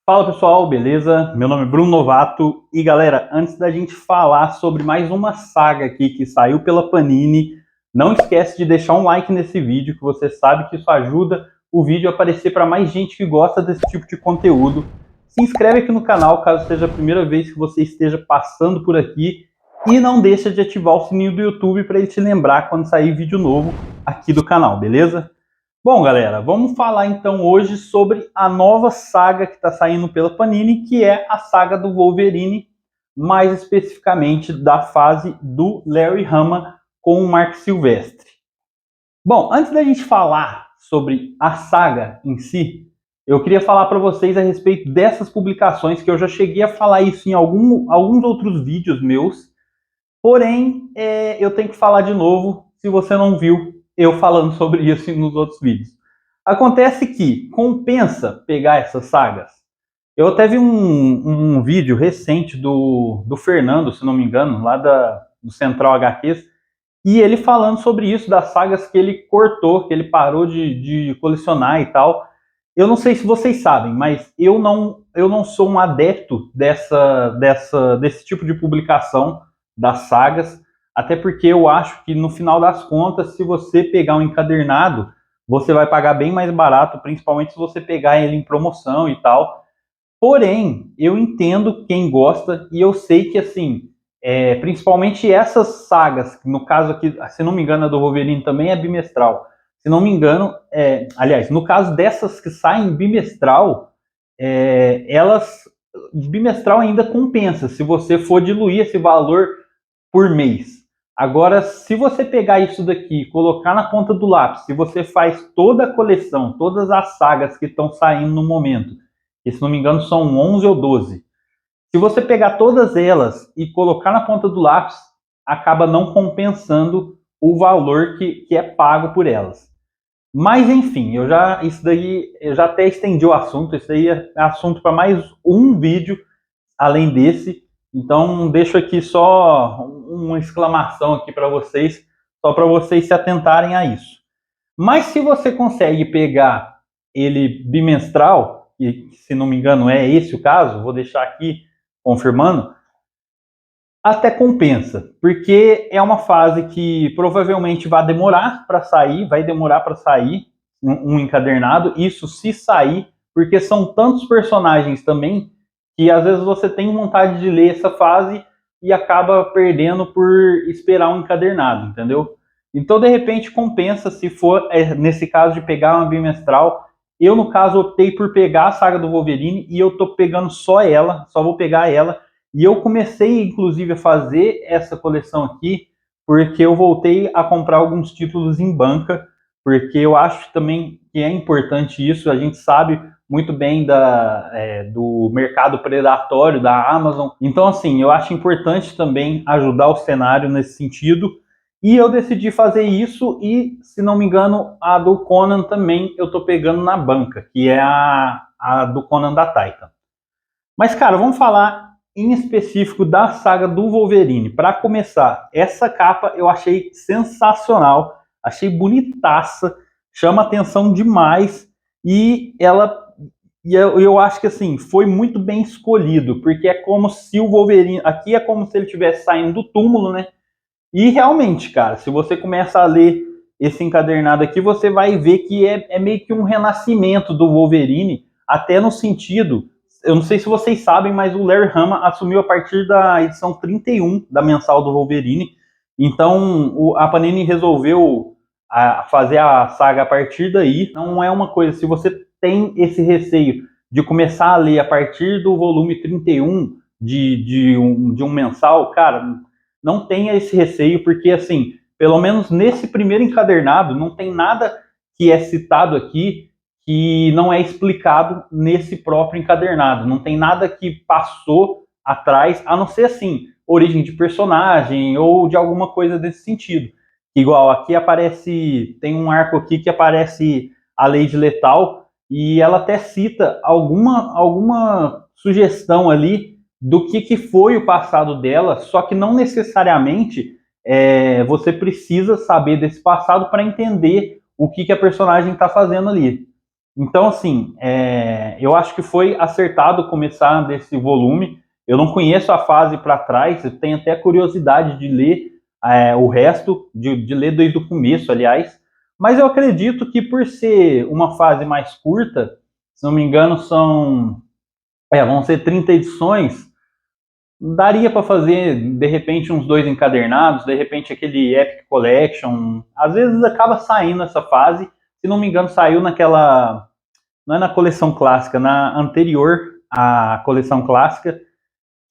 Fala pessoal, beleza? Meu nome é Bruno Novato e galera, antes da gente falar sobre mais uma saga aqui que saiu pela Panini, não esquece de deixar um like nesse vídeo, que você sabe que isso ajuda o vídeo a aparecer para mais gente que gosta desse tipo de conteúdo. Se inscreve aqui no canal caso seja a primeira vez que você esteja passando por aqui e não deixa de ativar o sininho do YouTube para ele te lembrar quando sair vídeo novo aqui do canal, beleza? Bom, galera, vamos falar então hoje sobre a nova saga que está saindo pela Panini, que é a saga do Wolverine, mais especificamente da fase do Larry Hama com o Marc Silvestre. Bom, antes da gente falar sobre a saga em si, eu queria falar para vocês a respeito dessas publicações, que eu já cheguei a falar isso em alguns outros vídeos meus, porém, eu tenho que falar de novo, se você não viu eu falando sobre isso nos outros vídeos. Acontece que compensa pegar essas sagas. Eu até vi um vídeo recente do Fernando, se não me engano, lá do Central HQs, e ele falando sobre isso, das sagas que ele cortou, que ele parou de colecionar e tal. Eu não sei se vocês sabem, mas eu não sou um adepto desse tipo de publicação das sagas, até porque eu acho que no final das contas, se você pegar um encadernado, você vai pagar bem mais barato, principalmente se você pegar ele em promoção e tal. Porém, eu entendo quem gosta e eu sei que, assim, principalmente essas sagas, no caso aqui, se não me engano, a do Wolverine também é bimestral. Se não me engano, aliás, no caso dessas que saem bimestral, elas, bimestral ainda compensa, se você for diluir esse valor por mês. Agora, se você pegar isso daqui e colocar na ponta do lápis, se você faz toda a coleção, todas as sagas que estão saindo no momento, que se não me engano são 11 ou 12, se você pegar todas elas e colocar na ponta do lápis, acaba não compensando o valor que é pago por elas. Mas enfim, isso daí eu já até estendi o assunto, isso daí é assunto para mais um vídeo além desse. Então deixo aqui só uma exclamação aqui para vocês, só para vocês se atentarem a isso. Mas se você consegue pegar ele bimestral, e se não me engano é esse o caso, vou deixar aqui confirmando, até compensa, porque é uma fase que provavelmente vai demorar para sair, um encadernado, isso se sair, porque são tantos personagens também que às vezes você tem vontade de ler essa fase e acaba perdendo por esperar um encadernado, entendeu? Então, de repente, compensa se for, nesse caso, de pegar uma bimestral. Eu, no caso, optei por pegar a saga do Wolverine e eu tô pegando só ela, só vou pegar ela. E eu comecei, inclusive, a fazer essa coleção aqui porque eu voltei a comprar alguns títulos em banca, porque eu acho também que é importante isso. A gente sabe muito bem do mercado predatório da Amazon. Então, assim, eu acho importante também ajudar o cenário nesse sentido. E eu decidi fazer isso e, se não me engano, a do Conan também eu tô pegando na banca, que é a do Conan da Titan. Mas, cara, vamos falar em específico da saga do Wolverine. Para começar, essa capa eu achei sensacional, achei bonitaça, chama atenção demais e eu acho que assim foi muito bem escolhido, porque é como se o Wolverine, aqui é como se ele estivesse saindo do túmulo, né? E realmente, cara, se você começa a ler esse encadernado aqui, você vai ver que é meio que um renascimento do Wolverine, até no sentido, eu não sei se vocês sabem, mas o Larry Hama assumiu a partir da edição 31 da mensal do Wolverine. Então a Panini resolveu fazer a saga a partir daí. Não é uma coisa, se você tem esse receio de começar a ler a partir do volume 31 de um mensal, cara, não tenha esse receio, porque assim, pelo menos nesse primeiro encadernado, não tem nada que é citado aqui que não é explicado nesse próprio encadernado. Não tem nada que passou atrás, a não ser assim, origem de personagem ou de alguma coisa desse sentido. Igual aqui aparece, tem um arco aqui que aparece a Lady Lethal e ela até cita alguma sugestão ali do que foi o passado dela, só que não necessariamente você precisa saber desse passado para entender o que a personagem está fazendo ali. Então, assim, eu acho que foi acertado começar desse volume. Eu não conheço a fase para trás, eu tenho até curiosidade de ler o resto, de ler desde o começo, aliás. Mas eu acredito que por ser uma fase mais curta, se não me engano, vão ser 30 edições, daria para fazer, de repente, uns 2 encadernados, de repente aquele Epic Collection. Às vezes acaba saindo essa fase, se não me engano, saiu naquela, não é na coleção clássica, na anterior à coleção clássica,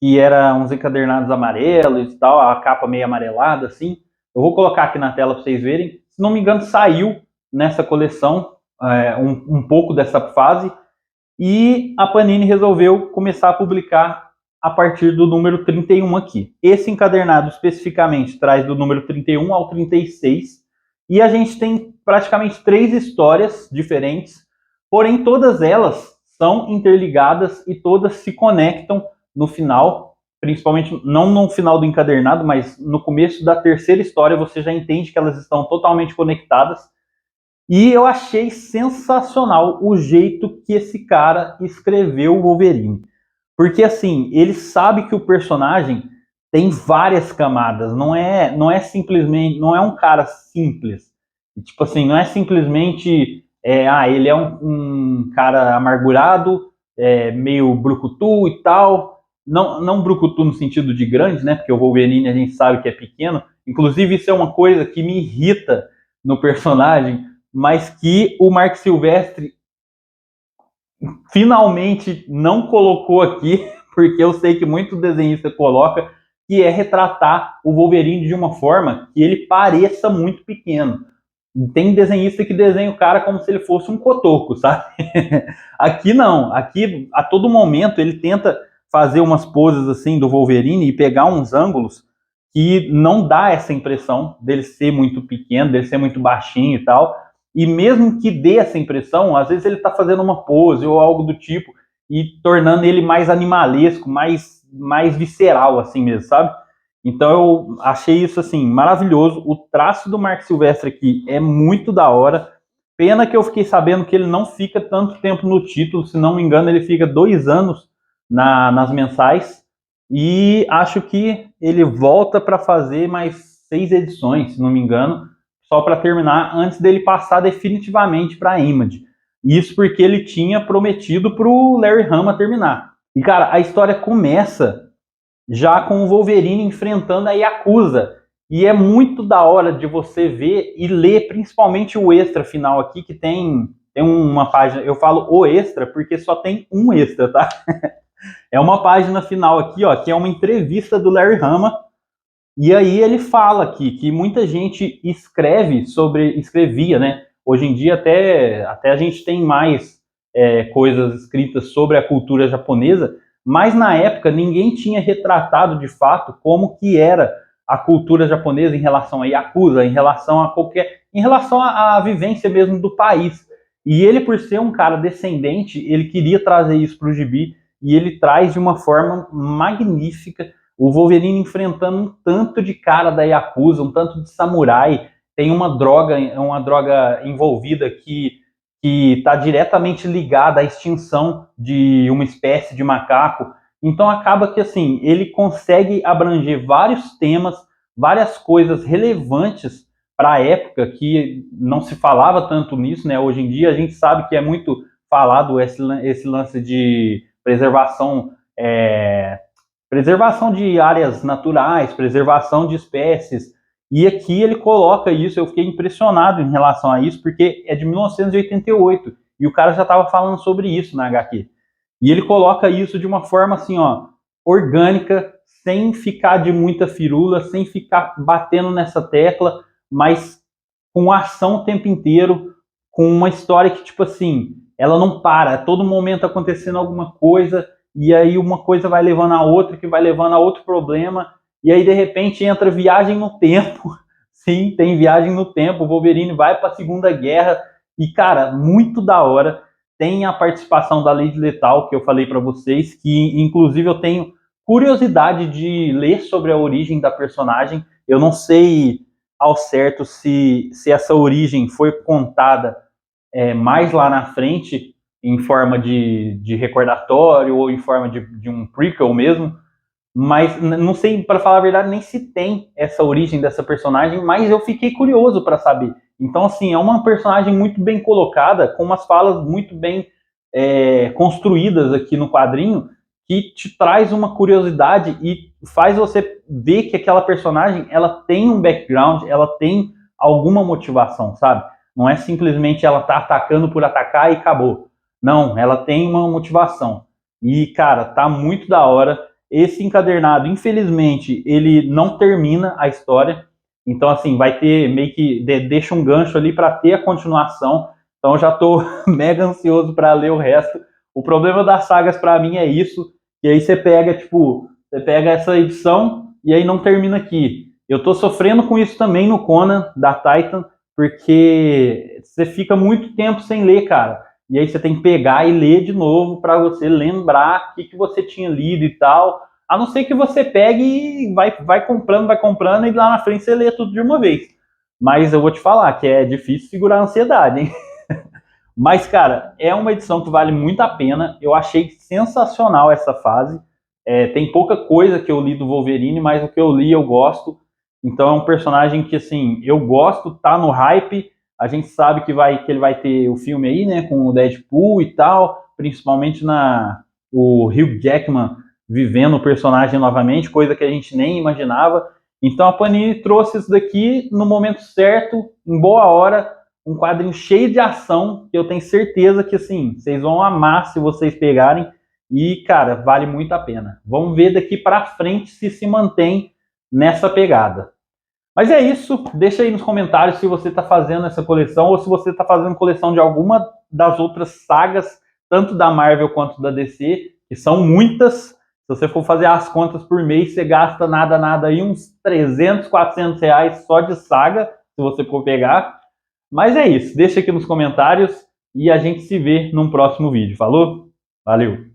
que era uns encadernados amarelos e tal, a capa meio amarelada, assim. Eu vou colocar aqui na tela para vocês verem. Se não me engano, saiu nessa coleção um pouco dessa fase, e a Panini resolveu começar a publicar a partir do número 31 aqui. Esse encadernado especificamente traz do número 31 ao 36, e a gente tem praticamente 3 histórias diferentes, porém todas elas são interligadas e todas se conectam no final, principalmente não no final do encadernado, mas no começo da terceira história você já entende que elas estão totalmente conectadas. E eu achei sensacional o jeito que esse cara escreveu o Wolverine. Porque assim, ele sabe que o personagem tem várias camadas, não é simplesmente, não é um cara simples. Tipo assim, não é simplesmente ele é um cara amargurado, meio brucutu e tal. Não brucutu no sentido de grande, né? Porque o Wolverine a gente sabe que é pequeno. Inclusive, isso é uma coisa que me irrita no personagem, mas que o Marc Silvestre finalmente não colocou aqui, porque eu sei que muito desenhista coloca, que é retratar o Wolverine de uma forma que ele pareça muito pequeno. Tem desenhista que desenha o cara como se ele fosse um cotoco, sabe? Aqui não, aqui a todo momento ele tenta fazer umas poses assim do Wolverine e pegar uns ângulos que não dá essa impressão dele ser muito pequeno, dele ser muito baixinho e tal. E mesmo que dê essa impressão, às vezes ele está fazendo uma pose ou algo do tipo e tornando ele mais animalesco, mais visceral, assim mesmo, sabe? Então eu achei isso assim maravilhoso. O traço do Marc Silvestre aqui é muito da hora. Pena que eu fiquei sabendo que ele não fica tanto tempo no título, se não me engano, ele fica 2 anos nas mensais. E acho que ele volta para fazer mais 6 edições, se não me engano, só para terminar antes dele passar definitivamente para a Image. Isso porque ele tinha prometido para o Larry Hama terminar. E cara, a história começa já com o Wolverine enfrentando a Yakuza. E é muito da hora de você ver e ler, principalmente o extra final aqui, que tem uma página. Eu falo o extra porque só tem um extra, tá? É uma página final aqui, ó, que é uma entrevista do Larry Hama. E aí ele fala aqui que muita gente escrevia, né? Hoje em dia até a gente tem mais coisas escritas sobre a cultura japonesa, mas na época ninguém tinha retratado de fato como que era a cultura japonesa em relação a Yakuza, em relação à vivência mesmo do país. E ele, por ser um cara descendente, ele queria trazer isso para o gibi, e ele traz de uma forma magnífica o Wolverine enfrentando um tanto de cara da Yakuza, um tanto de samurai. Tem uma droga envolvida que está diretamente ligada à extinção de uma espécie de macaco. Então acaba que assim ele consegue abranger vários temas, várias coisas relevantes para a época, que não se falava tanto nisso, né? Hoje em dia a gente sabe que é muito falado esse lance de preservação de áreas naturais, preservação de espécies. E aqui ele coloca isso, eu fiquei impressionado em relação a isso, porque é de 1988, e o cara já estava falando sobre isso na HQ. E ele coloca isso de uma forma assim, ó, orgânica, sem ficar de muita firula, sem ficar batendo nessa tecla, mas com ação o tempo inteiro, com uma história que, tipo assim, ela não para, a todo momento acontecendo alguma coisa, e aí uma coisa vai levando a outra, que vai levando a outro problema, e aí de repente entra viagem no tempo. Sim, tem viagem no tempo, o Wolverine vai para a Segunda Guerra, e cara, muito da hora. Tem a participação da Lady Lethal, que eu falei para vocês, que inclusive eu tenho curiosidade de ler sobre a origem da personagem. Eu não sei ao certo se essa origem foi contada mais lá na frente, em forma de recordatório ou em forma de um prequel mesmo, mas não sei, para falar a verdade, nem se tem essa origem dessa personagem, mas eu fiquei curioso para saber. Então, assim, é uma personagem muito bem colocada, com umas falas muito bem construídas aqui no quadrinho, que te traz uma curiosidade e faz você ver que aquela personagem, ela tem um background, ela tem alguma motivação, sabe? Não é simplesmente ela tá atacando por atacar e acabou. Não, ela tem uma motivação. E, cara, tá muito da hora. Esse encadernado, infelizmente, ele não termina a história. Então, assim, vai ter meio que deixa um gancho ali para ter a continuação. Então, eu já tô mega ansioso para ler o resto. O problema das sagas para mim é isso. E aí você pega, tipo, você pega essa edição e aí não termina aqui. Eu tô sofrendo com isso também no Conan da Titan, porque você fica muito tempo sem ler, cara. E aí você tem que pegar e ler de novo para você lembrar o que você tinha lido e tal. A não ser que você pegue e vai comprando e lá na frente você lê tudo de uma vez. Mas eu vou te falar que é difícil segurar a ansiedade, hein? Mas, cara, é uma edição que vale muito a pena. Eu achei sensacional essa fase. Tem pouca coisa que eu li do Wolverine, mas o que eu li eu gosto. Então é um personagem que, assim, eu gosto, tá no hype. A gente sabe que ele vai ter o filme aí, né, com o Deadpool e tal, principalmente o Hugh Jackman vivendo o personagem novamente, coisa que a gente nem imaginava. Então a Panini trouxe isso daqui no momento certo, em boa hora, um quadrinho cheio de ação, que eu tenho certeza que, assim, vocês vão amar se vocês pegarem. E, cara, vale muito a pena. Vamos ver daqui para frente se mantém nessa pegada. Mas é isso. Deixa aí nos comentários se você está fazendo essa coleção ou se você está fazendo coleção de alguma das outras sagas, tanto da Marvel quanto da DC, que são muitas. Se você for fazer as contas por mês, você gasta nada aí uns 300, 400 reais só de saga, se você for pegar. Mas é isso. Deixa aqui nos comentários e a gente se vê num próximo vídeo. Falou? Valeu!